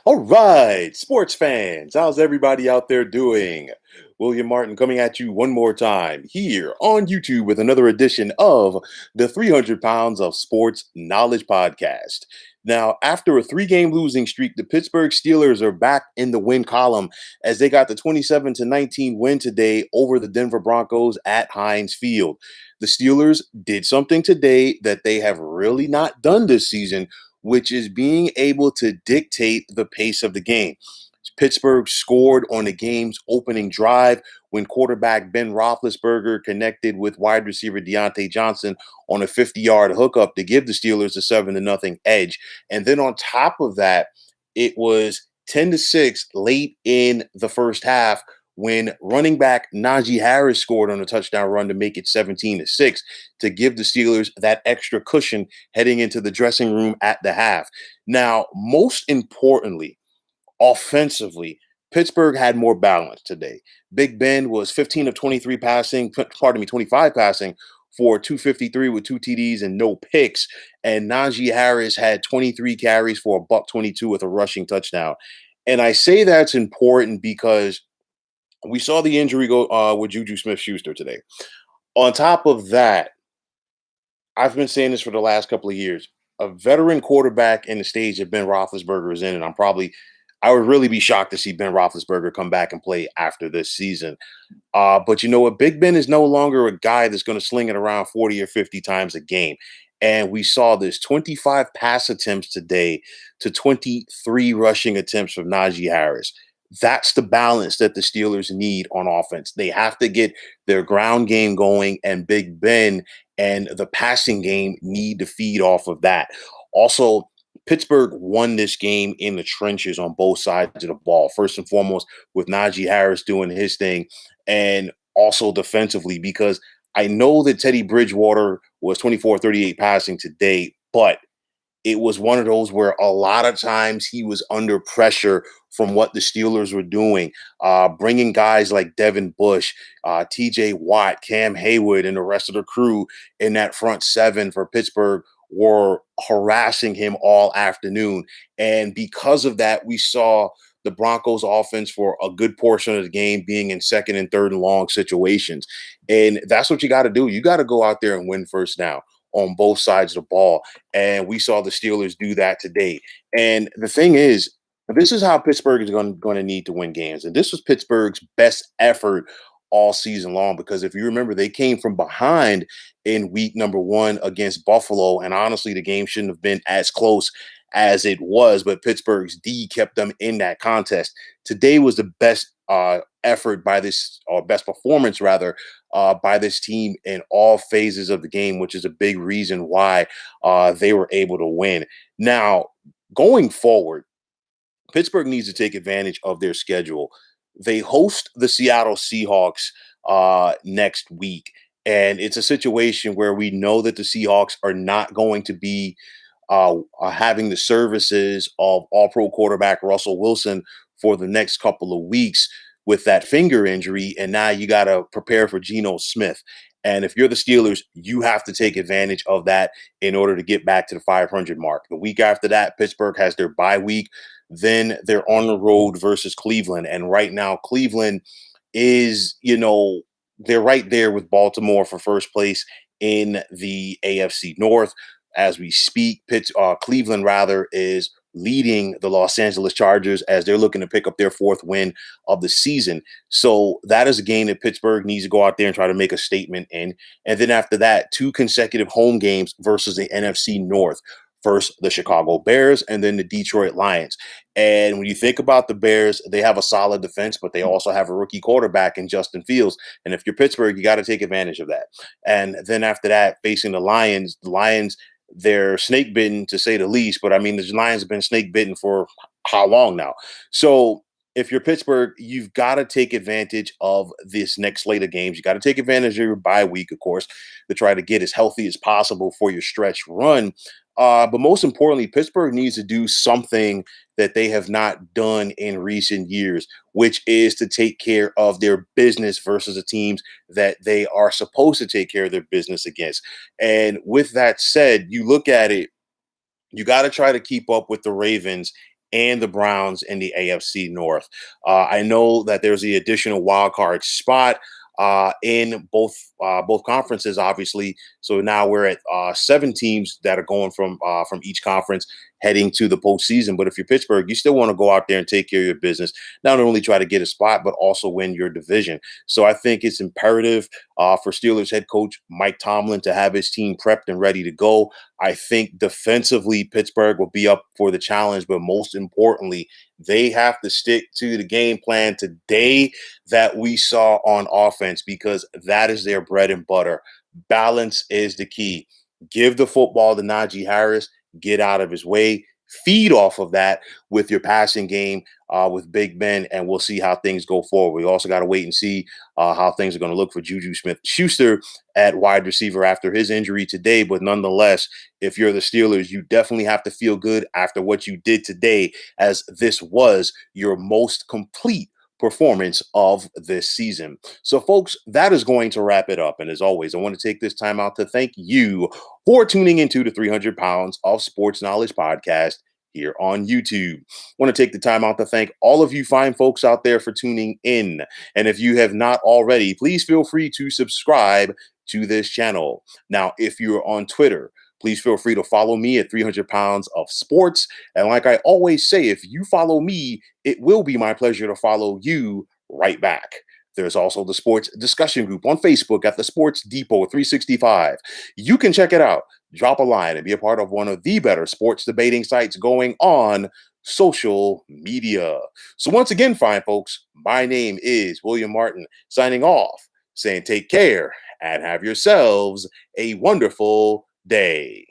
All right, sports fans, how's everybody out there doing? William Martin coming at you one more time here on YouTube with another edition of the 300 Pounds of Sports Knowledge Podcast. Now, after a three-game losing streak, the Pittsburgh Steelers are back in the win column as they got the 27-19 win today over the Denver Broncos at Heinz Field. The Steelers did something today that they have really not done this season, which is being able to dictate the pace of the game. Pittsburgh scored on the game's opening drive when quarterback Ben Roethlisberger connected with wide receiver Deontay Johnson on a 50-yard hookup to give the Steelers a 7-0 edge. And then on top of that, it was 10-6 late in the first half when running back Najee Harris scored on a touchdown run to make it 17-6 to give the Steelers that extra cushion heading into the dressing room at the half. Now, most importantly, offensively, Pittsburgh had more balance today. Big Ben was 15 of 23 passing, 25 passing for 253 with two TDs and no picks. And Najee Harris had 23 carries for a $122 with a rushing touchdown. And I say that's important because we saw the injury go with Juju Smith-Schuster today. On top of that, I've been saying this for the last couple of years. A veteran quarterback in the stage that Ben Roethlisberger is in, and I would really be shocked to see Ben Roethlisberger come back and play after this season. But you know what? Big Ben is no longer a guy that's going to sling it around 40 or 50 times a game. And we saw this 25 pass attempts today to 23 rushing attempts from Najee Harris. That's the balance that the Steelers need on offense. They have to get their ground game going, and Big Ben and the passing game need to feed off of that. Also, Pittsburgh won this game in the trenches on both sides of the ball. First and foremost, with Najee Harris doing his thing, and also defensively, because I know that Teddy Bridgewater was 24-38 passing today, but it was one of those where a lot of times he was under pressure from what the Steelers were doing, bringing guys like Devin Bush, TJ Watt, Cam Hayward, and the rest of the crew in that front seven for Pittsburgh were harassing him all afternoon. And because of that, we saw the Broncos offense for a good portion of the game being in second and third and long situations. And that's what you got to do. You got to go out there and win first down on both sides of the ball. And we saw the Steelers do that today. And the thing is, this is how Pittsburgh is going to need to win games. And this was Pittsburgh's best effort all season long, because if you remember, they came from behind in week number 1 against Buffalo. And honestly, the game shouldn't have been as close as it was, but Pittsburgh's D kept them in that contest. Today was the best effort by this, or best performance rather, by this team in all phases of the game, which is a big reason why they were able to win. Now, going forward, Pittsburgh needs to take advantage of their schedule. They host the Seattle Seahawks next week, and it's a situation where we know that the Seahawks are not going to be having the services of all-pro quarterback Russell Wilson for the next couple of weeks with that finger injury, and now you got to prepare for Geno Smith. And if you're the Steelers, you have to take advantage of that in order to get back to the 500 mark. The week after that, Pittsburgh has their bye week. Then they're on the road versus Cleveland. And right now, Cleveland is, they're right there with Baltimore for first place in the AFC North. As we speak, Cleveland, rather, is leading the Los Angeles Chargers as they're looking to pick up their 4th win of the season. So that is a game that Pittsburgh needs to go out there and try to make a statement in. And then after that, 2 consecutive home games versus the NFC North. First, the Chicago Bears, and then the Detroit Lions. And when you think about the Bears, they have a solid defense, but they also have a rookie quarterback in Justin Fields. And if you're Pittsburgh, you got to take advantage of that. And then after that, facing the Lions, they're snake bitten to say the least. But I mean, the Lions have been snake bitten for how long now? So if you're Pittsburgh, you've got to take advantage of this next slate of games. You got to take advantage of your bye week, of course, to try to get as healthy as possible for your stretch run. But most importantly, Pittsburgh needs to do something that they have not done in recent years, which is to take care of their business versus the teams that they are supposed to take care of their business against. And with that said, you look at it, you got to try to keep up with the Ravens and the Browns in the AFC North. I know that there's the additional wild card spot in both conferences, obviously. So now we're at 7 teams that are going from each conference heading to the postseason. But if you're Pittsburgh, you still want to go out there and take care of your business, not only try to get a spot, but also win your division. So I think it's imperative for Steelers head coach Mike Tomlin to have his team prepped and ready to go. I think defensively, Pittsburgh will be up for the challenge, but most importantly, they have to stick to the game plan today that we saw on offense because that is their bread and butter. Balance is the key. Give the football to Najee Harris, get out of his way, feed off of that with your passing game with Big Ben, and we'll see how things go forward. We also got to wait and see how things are going to look for Juju Smith-Schuster at wide receiver after his injury today. But nonetheless, if you're the Steelers, you definitely have to feel good after what you did today, as this was your most complete performance of this season. So, folks, that is going to wrap it up. And as always, I want to take this time out to thank you for tuning into the 300 Pounds of Sports Knowledge podcast here on YouTube. I want to take the time out to thank all of you fine folks out there for tuning in. And if you have not already, please feel free to subscribe to this channel. Now, if you're on Twitter, please feel free to follow me at 300 Pounds of Sports. And like I always say, if you follow me, it will be my pleasure to follow you right back. There's also the sports discussion group on Facebook at the Sports Depot 365. You can check it out, drop a line, and be a part of one of the better sports debating sites going on social media. So once again, fine folks, my name is William Martin, signing off, saying take care and have yourselves a wonderful day.